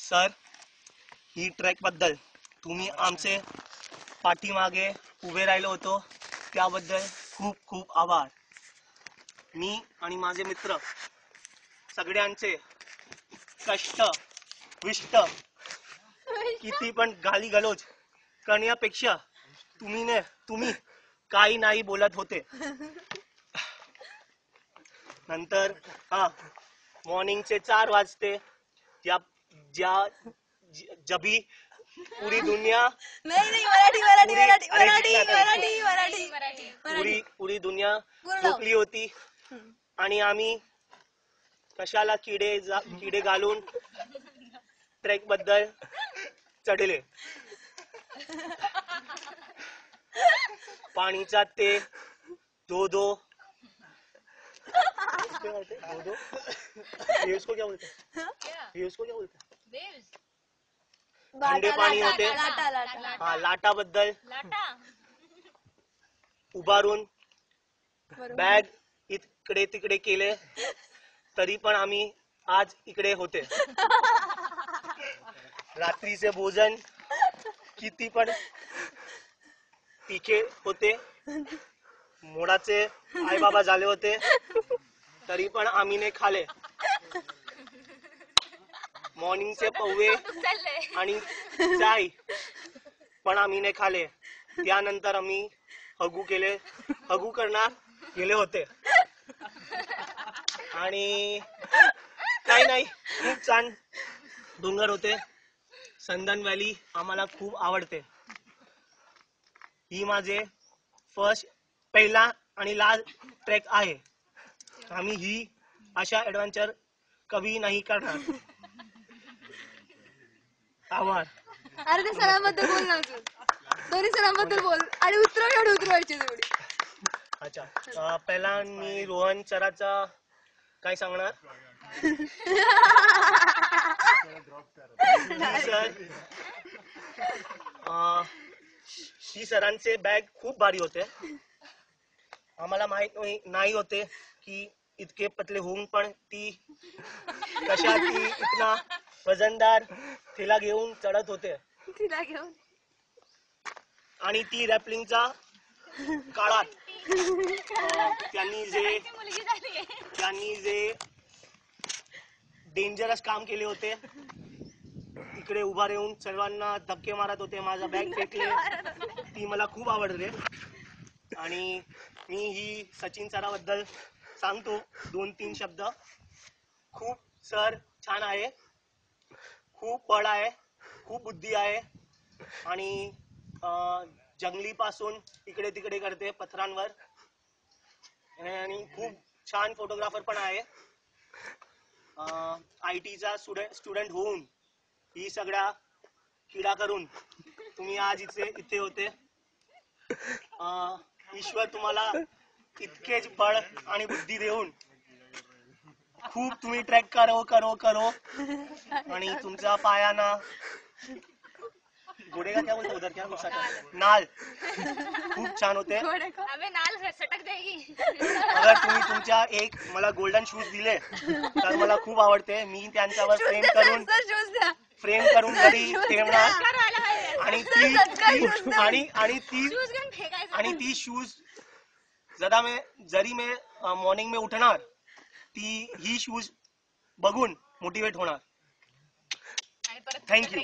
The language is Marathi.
सर, ही ट्रॅक बद्दल तुम्ही आमचे पाठीमागे उभे राहिलो होतो त्याबद्दल खूप खूप आभार. मी आणि माझे मित्र सगळ्यांचे कष्ट विष्ट किती पण गाली गलोच करण्यापेक्षा तुम्ही काही नाही बोलत होते. नंतर मॉर्निंगचे 4 वाजते जबी पूरी दुनिया पुरी दुनिया झोपली होती आणि आम्ही कशाला किडे घालून ट्रेक बद्दल चढले. पाणीचा ते दो वेव्स को क्या बोलते हैं? थंडे पाणी होते. लाटा बद्दल उभारून बॅग इकडे तिकडे केले तरी पण आम्ही आज इकडे होते. रात्रीचे भोजन किती पण तिखे होते. मोडाचे आई बाबा झाले होते तरी पण आम्ही ने खाले. मॉर्निंगचे पौवे आणि चाय पण आम्ही ने खाले. त्यानंतर आम्ही हगू करणार गेले होते आणि काही नाही, खूप छान डोंगर होते. संदन व्हॅली आम्हाला खूप आवडते. ही माझे पहिला आणि लास्ट ट्रेक आहे. आम्ही ही अशा ऍडव्हेंचर कधी नाही करणार. आभार. अरे ते सरांबद्दल बोल ना, दोन्ही सरांबद्दल बोल आणि उतरवायची तेवढी. अच्छा, पहिला मी रोहन सराचा काय सांगणार. शी सरांचे बॅग खूप भारी होते. आम्हाला माहित नाही होते की इतके पतले होऊन पण ती इतना वजनदार थैला घेऊन चढत होते. आणि ती रॅपलिंगच्या काळात त्यांनी जे डेंजरस काम केले होते. इकडे उभा राहून सर्वांना धक्के मारत होते, माझा बॅग फेकले. ती मला खूप आवडले. आणि मी ही सचिन सराबद्दल सांगतो 2-3 शब्द. खूप सर छान आहे, खूप बळ आहे, खूप बुद्धी आहे आणि जंगली पासून इकडे तिकडे करते पथरांवर आणि खूप छान फोटोग्राफर पण आहे. IT चा स्टुडंट होऊन ही सगळ्या किडा करून तुम्ही आज इथे होते. ईश्वर तुम्हाला इतकेच बळ आणि बुद्धी देऊन खूप तुम्ही ट्रॅक करो आणि तुमचा पायाना घोडे का क्या बोलते उधर, क्या बोलता नाल खूप छान होते. अगर तुम्ही तुमच्या एक मला गोल्डन शूज दिले तर मला खूप आवडते. मी त्यांच्यावर फ्रेम करून घरी ठेवणार आणि ती शूज जरी मी मॉर्निंग में उठणार ही शूज बघून मोटिवेट होणार. थँक्यू.